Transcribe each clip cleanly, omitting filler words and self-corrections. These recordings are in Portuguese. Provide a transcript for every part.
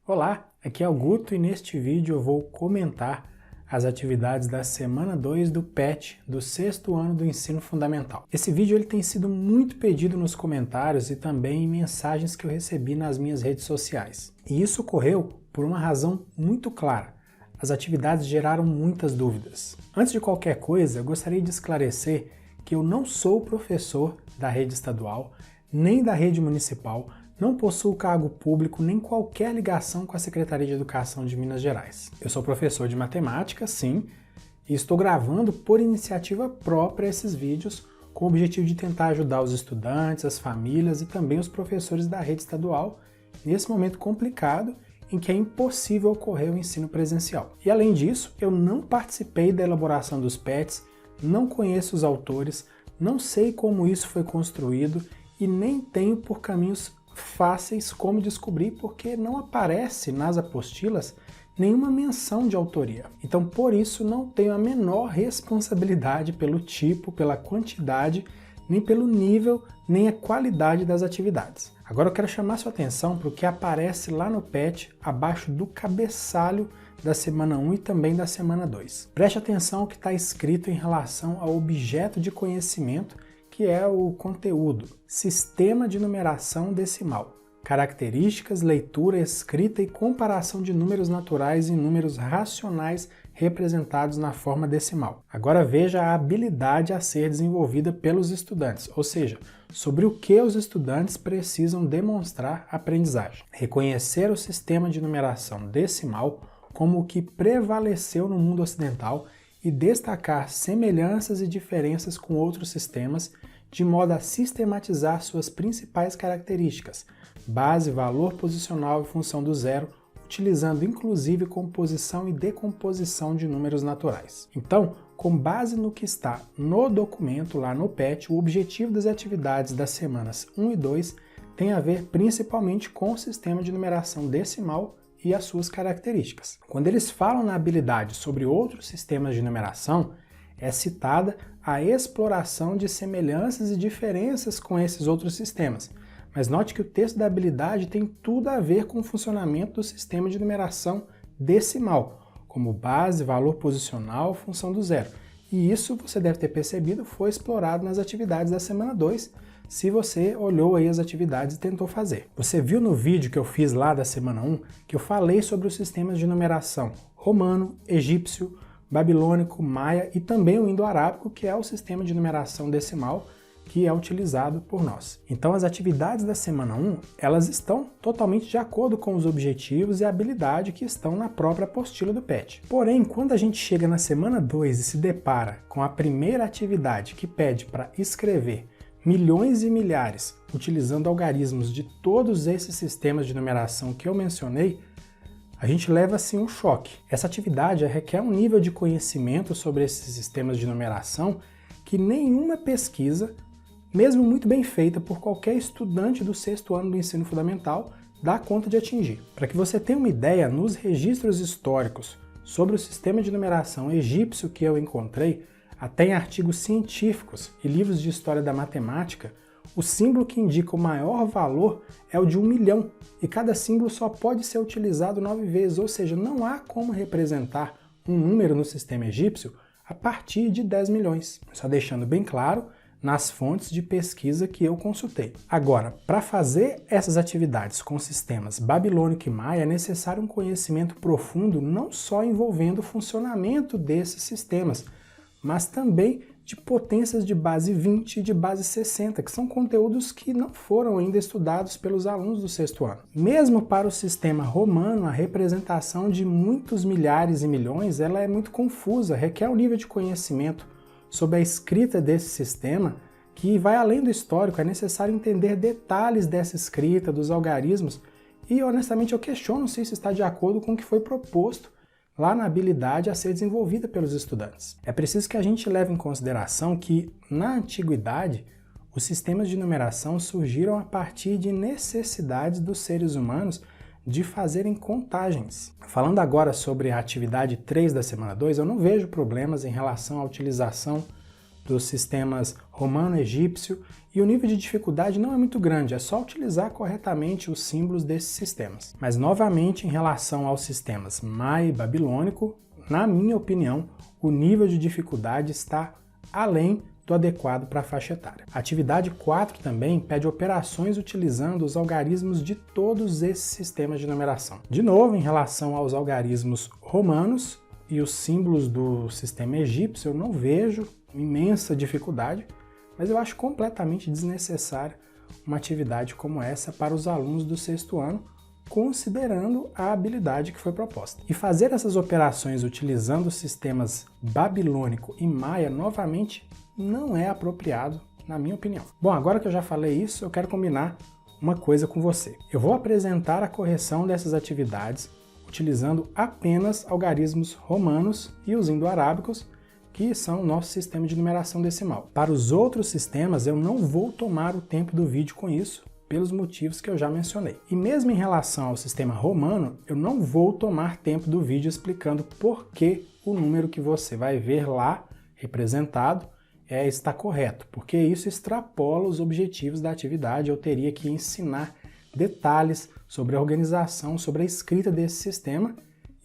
Olá, aqui é o Guto e neste vídeo eu vou comentar as atividades da semana 2 do PET do 6º ano do ensino fundamental. Esse vídeo ele tem sido muito pedido nos comentários e também em mensagens que eu recebi nas minhas redes sociais. E isso ocorreu por uma razão muito clara. As atividades geraram muitas dúvidas. Antes de qualquer coisa, eu gostaria de esclarecer que eu não sou professor da rede estadual, nem da rede municipal, não possuo cargo público nem qualquer ligação com a Secretaria de Educação de Minas Gerais. Eu sou professor de matemática, sim, e estou gravando por iniciativa própria esses vídeos com o objetivo de tentar ajudar os estudantes, as famílias e também os professores da rede estadual nesse momento complicado em que é impossível ocorrer o ensino presencial. E além disso, eu não participei da elaboração dos PETs, não conheço os autores, não sei como isso foi construído e nem tenho por caminhos fáceis como descobrir, porque não aparece nas apostilas nenhuma menção de autoria. Então, por isso, não tenho a menor responsabilidade pelo tipo, pela quantidade, nem pelo nível, nem a qualidade das atividades. Agora eu quero chamar sua atenção para o que aparece lá no PET, abaixo do cabeçalho da semana 1 e também da semana 2. Preste atenção ao que está escrito em relação ao objeto de conhecimento, que é o conteúdo, sistema de numeração decimal, características, leitura, escrita e comparação de números naturais e números racionais representados na forma decimal. Agora veja a habilidade a ser desenvolvida pelos estudantes, ou seja, sobre o que os estudantes precisam demonstrar aprendizagem. Reconhecer o sistema de numeração decimal como o que prevaleceu no mundo ocidental e destacar semelhanças e diferenças com outros sistemas, de modo a sistematizar suas principais características, base, valor posicional e função do zero, utilizando inclusive composição e decomposição de números naturais. Então, com base no que está no documento, lá no PET, o objetivo das atividades das semanas 1 e 2 tem a ver principalmente com o sistema de numeração decimal e as suas características. Quando eles falam na habilidade sobre outros sistemas de numeração, é citada a exploração de semelhanças e diferenças com esses outros sistemas. Mas note que o texto da habilidade tem tudo a ver com o funcionamento do sistema de numeração decimal, como base, valor posicional, função do zero. E isso, você deve ter percebido, foi explorado nas atividades da semana 2, se você olhou aí as atividades e tentou fazer. Você viu no vídeo que eu fiz lá da semana 1 que eu falei sobre os sistemas de numeração romano, egípcio, babilônico, maia e também o indo-arábico, que é o sistema de numeração decimal que é utilizado por nós. Então as atividades da semana 1, elas estão totalmente de acordo com os objetivos e a habilidade que estão na própria apostila do PET. Porém, quando a gente chega na semana 2 e se depara com a primeira atividade que pede para escrever milhões e milhares, utilizando algarismos de todos esses sistemas de numeração que eu mencionei, a gente leva assim um choque. Essa atividade requer um nível de conhecimento sobre esses sistemas de numeração que nenhuma pesquisa, mesmo muito bem feita por qualquer estudante do 6º ano do ensino fundamental, dá conta de atingir. Para que você tenha uma ideia, nos registros históricos sobre o sistema de numeração egípcio que eu encontrei, até em artigos científicos e livros de história da matemática, o símbolo que indica o maior valor é o de 1 milhão, e cada símbolo só pode ser utilizado 9 vezes, ou seja, não há como representar um número no sistema egípcio a partir de 10 milhões. Só deixando bem claro, nas fontes de pesquisa que eu consultei. Agora, para fazer essas atividades com sistemas babilônico e maia, é necessário um conhecimento profundo não só envolvendo o funcionamento desses sistemas, mas também de potências de base 20 e de base 60, que são conteúdos que não foram ainda estudados pelos alunos do 6º ano. Mesmo para o sistema romano, a representação de muitos milhares e milhões ela é muito confusa, requer um nível de conhecimento sobre a escrita desse sistema que vai além do histórico. É necessário entender detalhes dessa escrita, dos algarismos, e honestamente eu questiono se isso está de acordo com o que foi proposto lá na habilidade a ser desenvolvida pelos estudantes. É preciso que a gente leve em consideração que, na antiguidade, os sistemas de numeração surgiram a partir de necessidades dos seres humanos de fazerem contagens. Falando agora sobre a atividade 3 da semana 2, eu não vejo problemas em relação à utilização dos sistemas romano, egípcio, e o nível de dificuldade não é muito grande, é só utilizar corretamente os símbolos desses sistemas. Mas novamente, em relação aos sistemas maia e babilônico, na minha opinião, o nível de dificuldade está além do adequado para a faixa etária. A atividade 4 também pede operações utilizando os algarismos de todos esses sistemas de numeração. De novo, em relação aos algarismos romanos e os símbolos do sistema egípcio, eu não vejo imensa dificuldade, mas eu acho completamente desnecessário uma atividade como essa para os alunos do 6º ano, considerando a habilidade que foi proposta. E fazer essas operações utilizando os sistemas babilônico e maia, novamente, não é apropriado, na minha opinião. Bom, agora que eu já falei isso, eu quero combinar uma coisa com você. Eu vou apresentar a correção dessas atividades utilizando apenas algarismos romanos e os indo-arábicos, que são o nosso sistema de numeração decimal. Para os outros sistemas, eu não vou tomar o tempo do vídeo com isso, pelos motivos que eu já mencionei. E mesmo em relação ao sistema romano, eu não vou tomar tempo do vídeo explicando por que o número que você vai ver lá representado está correto, porque isso extrapola os objetivos da atividade. Eu teria que ensinar detalhes sobre a organização, sobre a escrita desse sistema,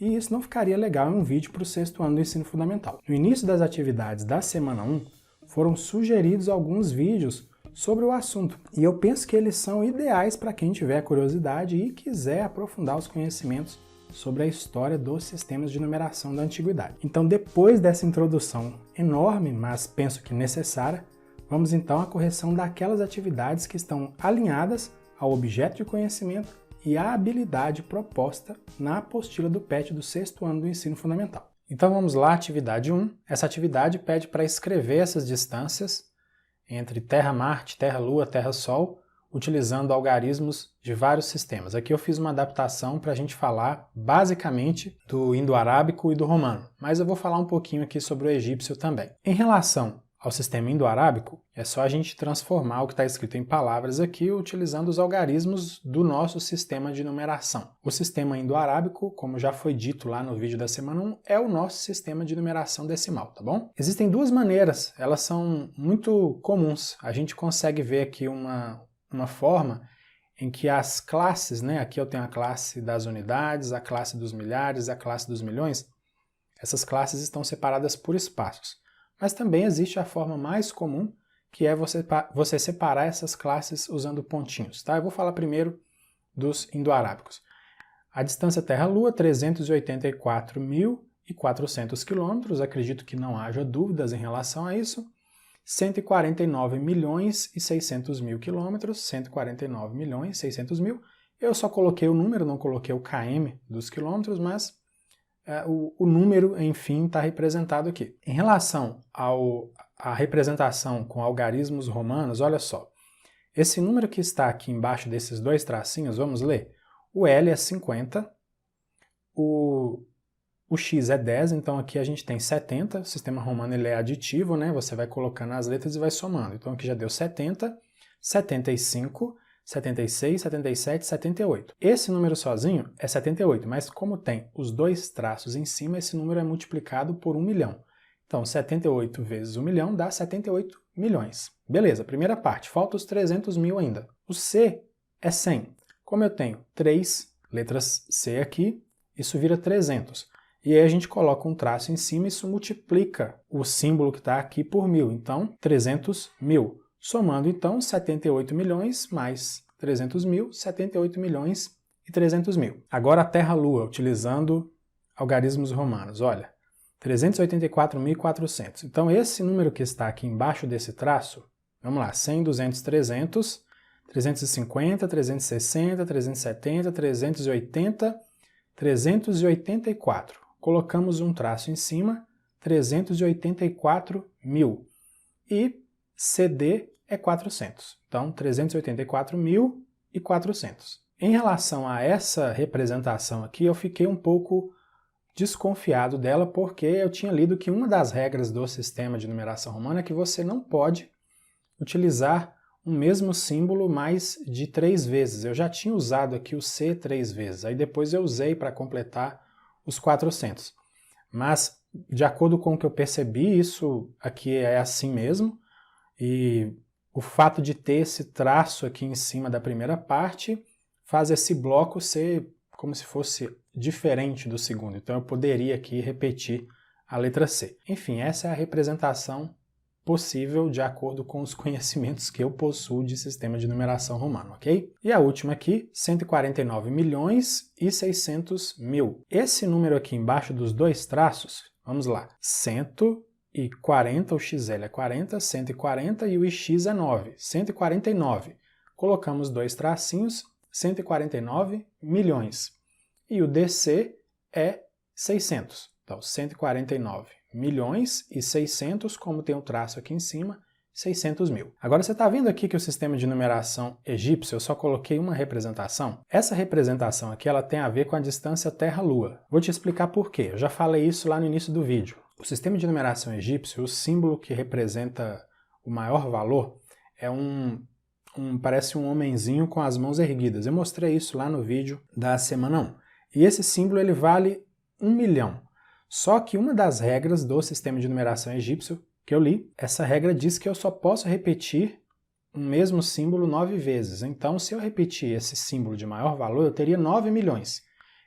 e isso não ficaria legal em um vídeo para o 6º ano do ensino fundamental. No início das atividades da semana 1, foram sugeridos alguns vídeos sobre o assunto, e eu penso que eles são ideais para quem tiver curiosidade e quiser aprofundar os conhecimentos sobre a história dos sistemas de numeração da antiguidade. Então, depois dessa introdução enorme, mas penso que necessária, vamos então à correção daquelas atividades que estão alinhadas ao objeto de conhecimento e à habilidade proposta na apostila do PET do 6º ano do ensino fundamental. Então vamos lá, atividade 1. Essa atividade pede para escrever essas distâncias entre Terra-Marte, Terra-Lua, Terra-Sol, utilizando algarismos de vários sistemas. Aqui eu fiz uma adaptação para a gente falar basicamente do indo-arábico e do romano, mas eu vou falar um pouquinho aqui sobre o egípcio também. Em relação ao sistema indo-arábico, é só a gente transformar o que está escrito em palavras aqui utilizando os algarismos do nosso sistema de numeração. O sistema indo-arábico, como já foi dito lá no vídeo da semana 1, é o nosso sistema de numeração decimal, tá bom? Existem duas maneiras, elas são muito comuns. A gente consegue ver aqui uma forma em que as classes, né? Aqui eu tenho a classe das unidades, a classe dos milhares, a classe dos milhões. Essas classes estão separadas por espaços. Mas também existe a forma mais comum, que é você separar essas classes usando pontinhos, tá? Eu vou falar primeiro dos indo-arábicos. A distância Terra-Lua, 384.400 km, acredito que não haja dúvidas em relação a isso. 149.600.000 km, 149.600.000. Eu só coloquei o número, não coloquei o km dos quilômetros, mas o número, enfim, está representado aqui. Em relação à representação com algarismos romanos, olha só. Esse número que está aqui embaixo desses dois tracinhos, vamos ler? O L é 50, o X é 10, então aqui a gente tem 70. O sistema romano ele é aditivo, né? Você vai colocando as letras e vai somando. Então aqui já deu 70, 75, 76, 77, 78. Esse número sozinho é 78, mas como tem os dois traços em cima, esse número é multiplicado por 1 milhão. Então, 78 vezes 1 milhão dá 78 milhões. Beleza, primeira parte. Falta os 300 mil ainda. O C é 100. Como eu tenho 3 letras C aqui, isso vira 300. E aí a gente coloca um traço em cima e isso multiplica o símbolo que está aqui por 1000. Então, 300 mil. Somando, então, 78 milhões mais 300 mil, 78 milhões e 300 mil. Agora a Terra-Lua, utilizando algarismos romanos. Olha, 384.400. Então, esse número que está aqui embaixo desse traço, vamos lá, 100, 200, 300, 350, 360, 370, 380, 384. Colocamos um traço em cima, 384 mil. E CD é 400. Então, 384.400. Em relação a essa representação aqui, eu fiquei um pouco desconfiado dela porque eu tinha lido que uma das regras do sistema de numeração romana é que você não pode utilizar o mesmo símbolo mais de 3 vezes. Eu já tinha usado aqui o C 3 vezes, aí depois eu usei para completar os 400. Mas de acordo com o que eu percebi, isso aqui é assim mesmo, e o fato de ter esse traço aqui em cima da primeira parte faz esse bloco ser como se fosse diferente do segundo. Então eu poderia aqui repetir a letra C. Enfim, essa é a representação possível de acordo com os conhecimentos que eu possuo de sistema de numeração romano, ok? E a última aqui, 149.600.000. Esse número aqui embaixo dos dois traços, vamos lá, 140, o XL é 40, 140 e o IX é 9, 149. Colocamos dois tracinhos, 149 milhões. E o DC é 600. Então, 149 milhões e 600, como tem o traço aqui em cima, 600 mil. Agora você está vendo aqui que o sistema de numeração egípcio, eu só coloquei uma representação. Essa representação aqui ela tem a ver com a distância Terra-Lua. Vou te explicar por quê. Eu já falei isso lá no início do vídeo. O sistema de numeração egípcio, o símbolo que representa o maior valor é parece um homenzinho com as mãos erguidas. Eu mostrei isso lá no vídeo da semana 1. E esse símbolo ele vale 1 milhão. Só que uma das regras do sistema de numeração egípcio que eu li, essa regra diz que eu só posso repetir o mesmo símbolo 9 vezes. Então, se eu repetir esse símbolo de maior valor, eu teria 9 milhões.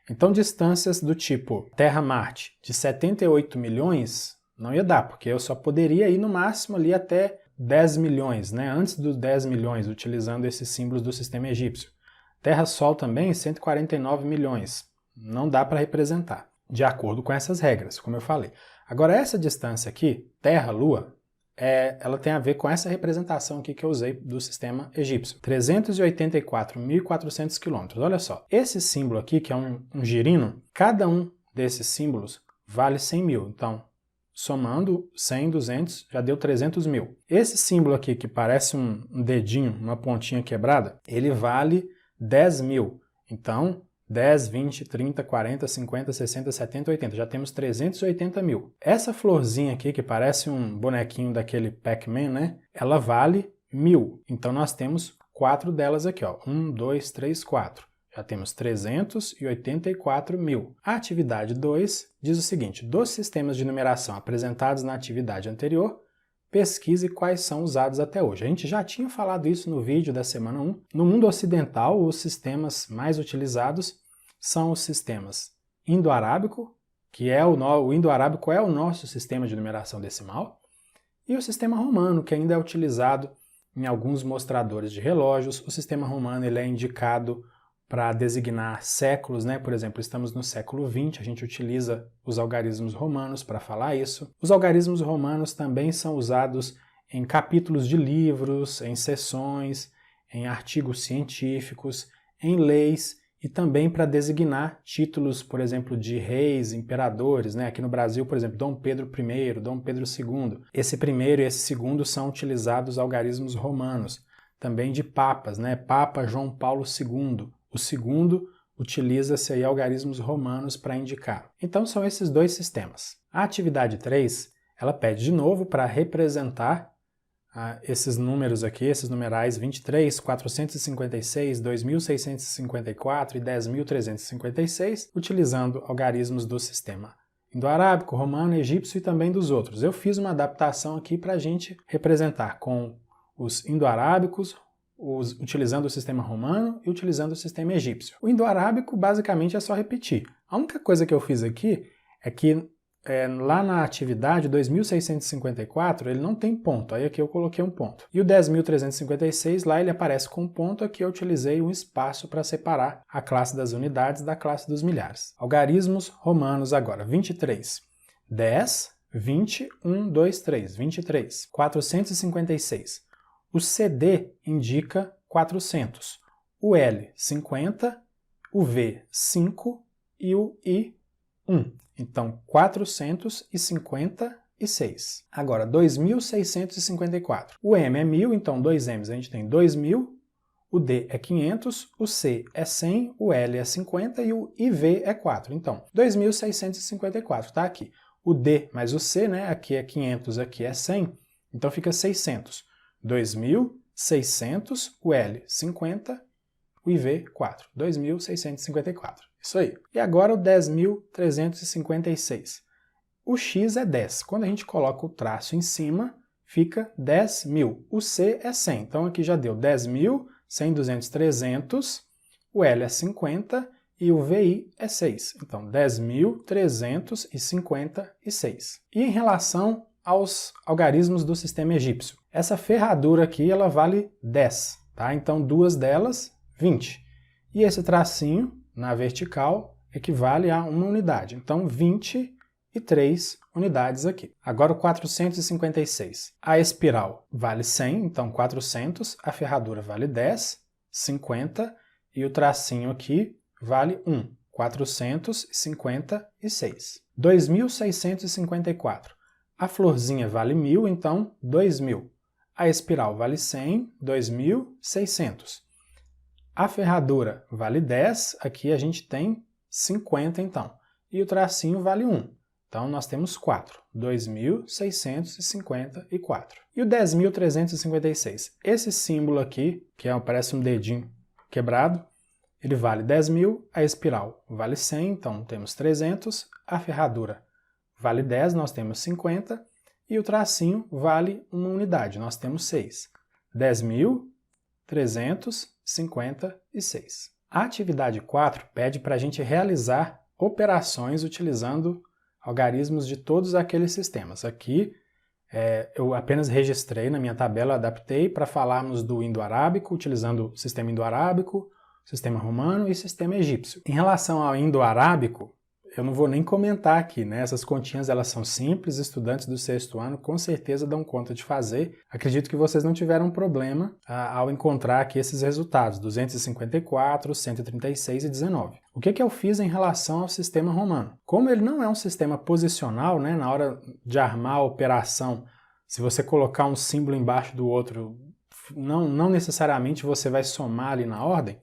Então, distâncias do tipo Terra-Marte de 78 milhões não ia dar, porque eu só poderia ir no máximo ali até 10 milhões, né? Antes dos 10 milhões, utilizando esses símbolos do sistema egípcio. Terra-Sol também, 149 milhões. Não dá para representar, de acordo com essas regras, como eu falei. Agora, essa distância aqui, Terra-Lua, ela tem a ver com essa representação aqui que eu usei do sistema egípcio. 384.400 quilômetros. Olha só, esse símbolo aqui, que é um girino, cada um desses símbolos vale 100 mil. Então, somando 100, 200, já deu 300 mil. Esse símbolo aqui, que parece um dedinho, uma pontinha quebrada, ele vale 10 mil. Então, 10, 20, 30, 40, 50, 60, 70, 80. Já temos 380 mil. Essa florzinha aqui, que parece um bonequinho daquele Pac-Man, né? Ela vale 1000. Então nós temos 4 delas aqui, ó. 1, 2, 3, 4. Já temos 384 mil. A atividade 2 diz o seguinte: dos sistemas de numeração apresentados na atividade anterior, pesquise quais são usados até hoje. A gente já tinha falado isso no vídeo da semana 1. No mundo ocidental, os sistemas mais utilizados são os sistemas indo-arábico, que é o indo-arábico é o nosso sistema de numeração decimal, e o sistema romano, que ainda é utilizado em alguns mostradores de relógios. O sistema romano ele é indicado para designar séculos, né? Por exemplo, estamos no século XX, a gente utiliza os algarismos romanos para falar isso. Os algarismos romanos também são usados em capítulos de livros, em seções, em artigos científicos, em leis e também para designar títulos, por exemplo, de reis, imperadores, né? Aqui no Brasil, por exemplo, Dom Pedro I, Dom Pedro II. Esse primeiro e esse segundo são utilizados algarismos romanos. Também de papas, né? Papa João Paulo II. O segundo utiliza-se aí algarismos romanos para indicar. Então são esses dois sistemas. A atividade 3, ela pede de novo para representar esses números aqui, esses numerais 23, 456, 2654 e 10.356, utilizando algarismos do sistema indo-arábico, romano, egípcio e também dos outros. Eu fiz uma adaptação aqui para a gente representar com os indo-arábicos, utilizando o sistema romano e utilizando o sistema egípcio. O indo-arábico basicamente é só repetir. A única coisa que eu fiz aqui é que lá na atividade 2654 ele não tem ponto, aí aqui eu coloquei um ponto. E o 10.356 lá ele aparece com um ponto, aqui eu utilizei um espaço para separar a classe das unidades da classe dos milhares. Algarismos romanos agora, 23, 10, 20, 1, 2, 3, 23, 456. O CD indica 400, o L 50, o V 5 e o I 1. Então 456. Agora 2654. O M é 1000, então 2 M's a gente tem 2000, o D é 500, o C é 100, o L é 50 e o IV é 4. Então 2654 está aqui. O D mais o C, né? Aqui é 500, aqui é 100, então fica 600. 2.600, o L 50, o IV 4, 2.654. Isso aí. E agora o 10.356. O x é 10. Quando a gente coloca o traço em cima, fica 10.000. O C é 100. Então aqui já deu 10.000, 100, 200, 300. O L é 50 e o VI é 6. Então 10.356. E em relação aos algarismos do sistema egípcio, essa ferradura aqui ela vale 10. Tá? Então duas delas, 20. E esse tracinho na vertical equivale a uma unidade. Então 23 unidades aqui. Agora o 456. A espiral vale 100, então 400. A ferradura vale 10, 50. E o tracinho aqui vale 1, 456. 2.654. A florzinha vale 1.000, então 2.000. A espiral vale 100, 2.600. A ferradura vale 10, aqui a gente tem 50 então. E o tracinho vale 1. Então nós temos 4, 2.654. E o 10.356? Esse símbolo aqui, que parece um dedinho quebrado, ele vale 10.000, a espiral vale 100, então temos 300, a ferradura vale 10, nós temos 50, e o tracinho vale uma unidade, nós temos 6. 10.356. A atividade 4 pede para a gente realizar operações utilizando algarismos de todos aqueles sistemas. Aqui eu apenas registrei na minha tabela, adaptei para falarmos do indo-arábico, utilizando o sistema indo-arábico, sistema romano e sistema egípcio. Em relação ao indo-arábico, eu não vou nem comentar aqui, né? Essas continhas elas são simples, estudantes do sexto ano com certeza dão conta de fazer. Acredito que vocês não tiveram problema ao encontrar aqui esses resultados, 254, 136 e 19. O que eu fiz em relação ao sistema romano? Como ele não é um sistema posicional, né? Na hora de armar a operação, se você colocar um símbolo embaixo do outro, não necessariamente você vai somar ali na ordem,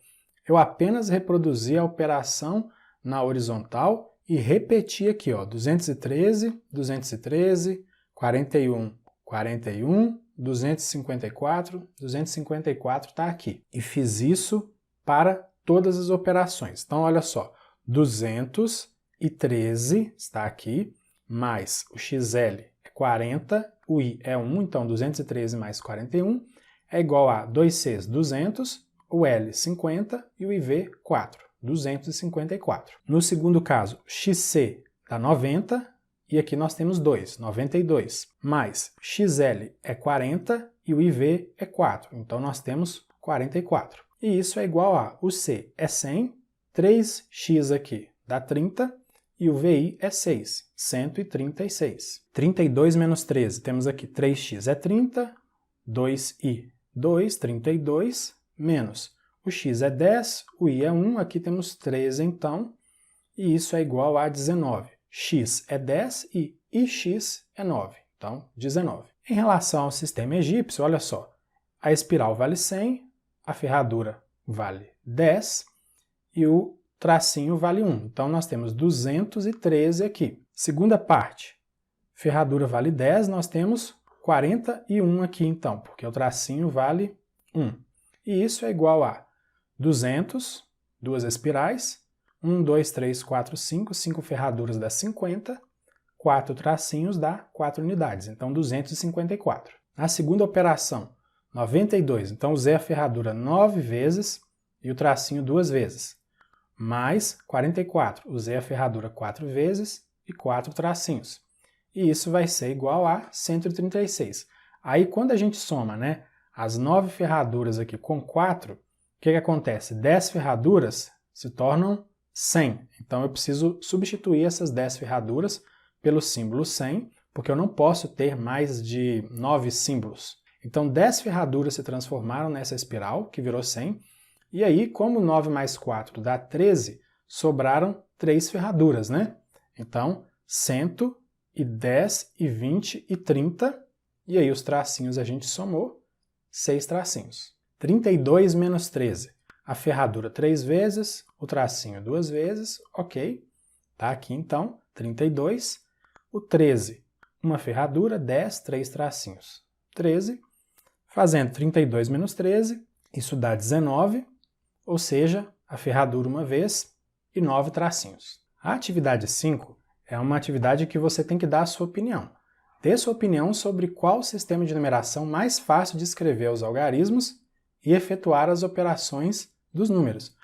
eu apenas reproduzi a operação na horizontal e repeti aqui, ó, 213, 213, 41, 41, 254, 254 está aqui. E fiz isso para todas as operações. Então, olha só, 213 está aqui, mais o XL é 40, o I é 1, então 213 mais 41 é igual a 2Cs, 200, o L 50 e o IV 4. 254. No segundo caso, XC dá 90 e aqui nós temos 2, 92. Mais XL é 40 e o IV é 4, então nós temos 44. E isso é igual a, o C é 100, 3x aqui dá 30 e o VI é 6, 136. 32 menos 13, temos aqui 3x é 30, 2i, 2, 32, menos o x é 10, o i é 1, aqui temos 13 então, e isso é igual a 19. X é 10 e ix é 9, então 19. Em relação ao sistema egípcio, olha só, a espiral vale 100, a ferradura vale 10 e o tracinho vale 1. Então nós temos 213 aqui. Segunda parte, ferradura vale 10, nós temos 41 aqui então, porque o tracinho vale 1. E isso é igual a 200, duas espirais, 1, 2, 3, 4, 5, 5 ferraduras dá 50, 4 tracinhos dá 4 unidades, então 254. A segunda operação, 92, então usei a ferradura 9 vezes e o tracinho 2 vezes, mais 44, usei a ferradura 4 vezes e 4 tracinhos. E isso vai ser igual a 136. Aí quando a gente soma, né, as 9 ferraduras aqui com 4, o que acontece? 10 ferraduras se tornam 100. Então eu preciso substituir essas 10 ferraduras pelo símbolo 100, porque eu não posso ter mais de 9 símbolos. Então 10 ferraduras se transformaram nessa espiral, que virou 100, e aí, como 9 mais 4 dá 13, sobraram 3 ferraduras, né? Então 110, e 20 e 30, e aí os tracinhos a gente somou, 6 tracinhos. 32 menos 13. A ferradura 3 vezes, o tracinho 2 vezes, ok. Tá aqui então, 32. O 13, uma ferradura, 10, 3 tracinhos. 13. Fazendo 32 menos 13, isso dá 19, ou seja, a ferradura uma vez e 9 tracinhos. A atividade 5, é uma atividade que você tem que dar a sua opinião. Dê sua opinião sobre qual sistema de numeração mais fácil de escrever os algarismos e efetuar as operações dos números.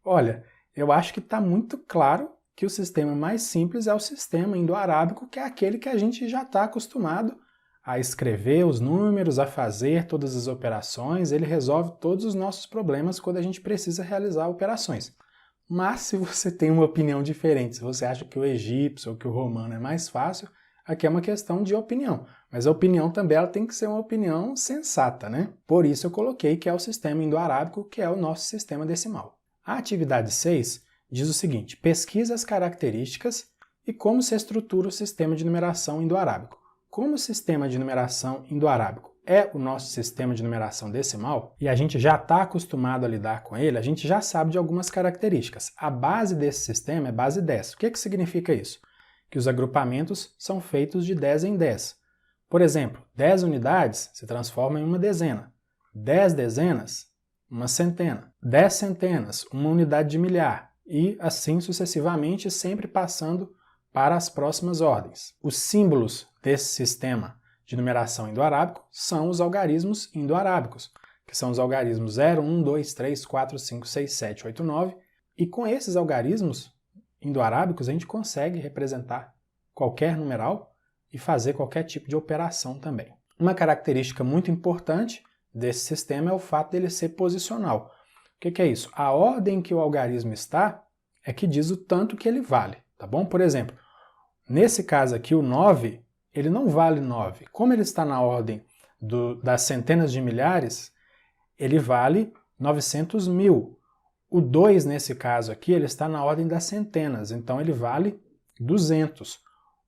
Olha, eu acho que está muito claro que o sistema mais simples é o sistema indo-arábico, que é aquele que a gente já está acostumado a escrever os números, a fazer todas as operações. Ele resolve todos os nossos problemas quando a gente precisa realizar operações. Mas se você tem uma opinião diferente, se você acha que o egípcio ou que o romano é mais fácil, aqui é uma questão de opinião. Mas a opinião também ela tem que ser uma opinião sensata, né? Por isso eu coloquei que é o sistema indo-arábico, que é o nosso sistema decimal. A atividade 6 diz o seguinte: pesquisa as características e como se estrutura o sistema de numeração indo-arábico. Como o sistema de numeração indo-arábico é o nosso sistema de numeração decimal, e a gente já está acostumado a lidar com ele, a gente já sabe de algumas características. A base desse sistema é base 10. O que significa isso? Que os agrupamentos são feitos de 10 em 10. Por exemplo, 10 unidades se transforma em uma dezena. 10 dezenas, uma centena. 10 centenas, uma unidade de milhar. E assim sucessivamente, sempre passando para as próximas ordens. Os símbolos desse sistema de numeração indo-arábico são os algarismos indo-arábicos, que são os algarismos 0, 1, 2, 3, 4, 5, 6, 7, 8, 9. E com esses algarismos indo-arábicos a gente consegue representar qualquer numeral e fazer qualquer tipo de operação também. Uma característica muito importante desse sistema é o fato dele ser posicional. O que é isso? A ordem que o algarismo está é que diz o tanto que ele vale, tá bom? Por exemplo, nesse caso aqui o 9, ele não vale 9. Como ele está na ordem das centenas de milhares, ele vale 900 mil. O 2, nesse caso aqui, ele está na ordem das centenas, então ele vale 200.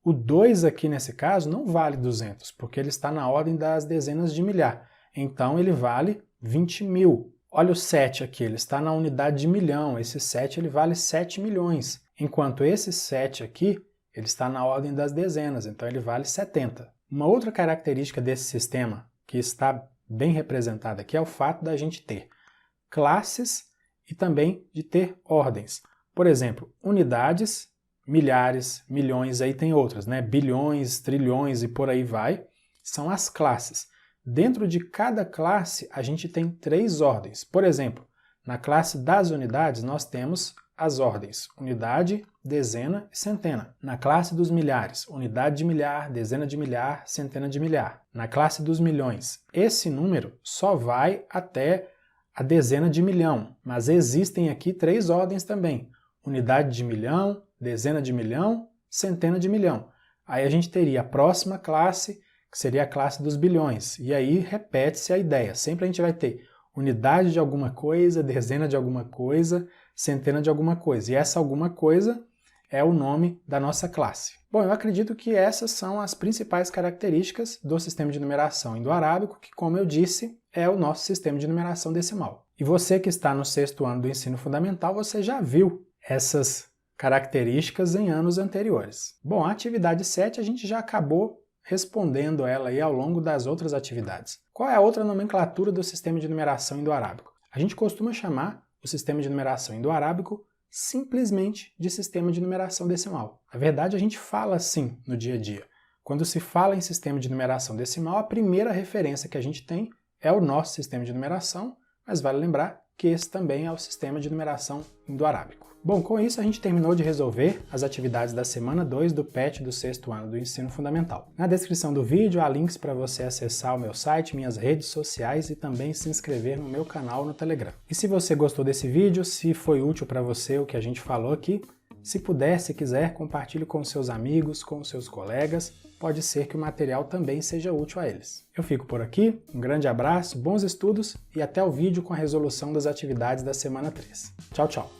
O 2 aqui, nesse caso, não vale 200, porque ele está na ordem das dezenas de milhar, então ele vale 20 mil. Olha o 7 aqui, ele está na unidade de milhão, esse 7 ele vale 7 milhões, enquanto esse 7 aqui, ele está na ordem das dezenas, então ele vale 70. Uma outra característica desse sistema, que está bem representada aqui, é o fato da gente ter classes e também de ter ordens. Por exemplo, unidades, milhares, milhões, aí tem outras, né? Bilhões, trilhões e por aí vai, são as classes. Dentro de cada classe, a gente tem 3 ordens. Por exemplo, na classe das unidades, nós temos as ordens unidade, dezena e centena. Na classe dos milhares, unidade de milhar, dezena de milhar, centena de milhar. Na classe dos milhões, esse número só vai até a dezena de milhão, mas existem aqui 3 ordens também. Unidade de milhão, dezena de milhão, centena de milhão. Aí a gente teria a próxima classe, que seria a classe dos bilhões. E aí repete-se a ideia. Sempre a gente vai ter unidade de alguma coisa, dezena de alguma coisa, centena de alguma coisa. E essa alguma coisa é o nome da nossa classe. Bom, eu acredito que essas são as principais características do sistema de numeração indo-arábico, que, como eu disse, é o nosso sistema de numeração decimal. E você que está no 6º ano do ensino fundamental, você já viu essas características em anos anteriores. Bom, a atividade 7 a gente já acabou respondendo ela aí ao longo das outras atividades. Qual é a outra nomenclatura do sistema de numeração indo-arábico? A gente costuma chamar o sistema de numeração indo-arábico simplesmente de sistema de numeração decimal. Na verdade, a gente fala assim no dia a dia. Quando se fala em sistema de numeração decimal, a primeira referência que a gente tem é o nosso sistema de numeração, mas vale lembrar que esse também é o sistema de numeração indo-arábico. Bom, com isso a gente terminou de resolver as atividades da semana 2 do PET do 6º ano do ensino fundamental. Na descrição do vídeo há links para você acessar o meu site, minhas redes sociais e também se inscrever no meu canal no Telegram. E se você gostou desse vídeo, se foi útil para você o que a gente falou aqui, se puder, se quiser, compartilhe com seus amigos, com seus colegas, pode ser que o material também seja útil a eles. Eu fico por aqui, um grande abraço, bons estudos e até o vídeo com a resolução das atividades da semana 3. Tchau, tchau!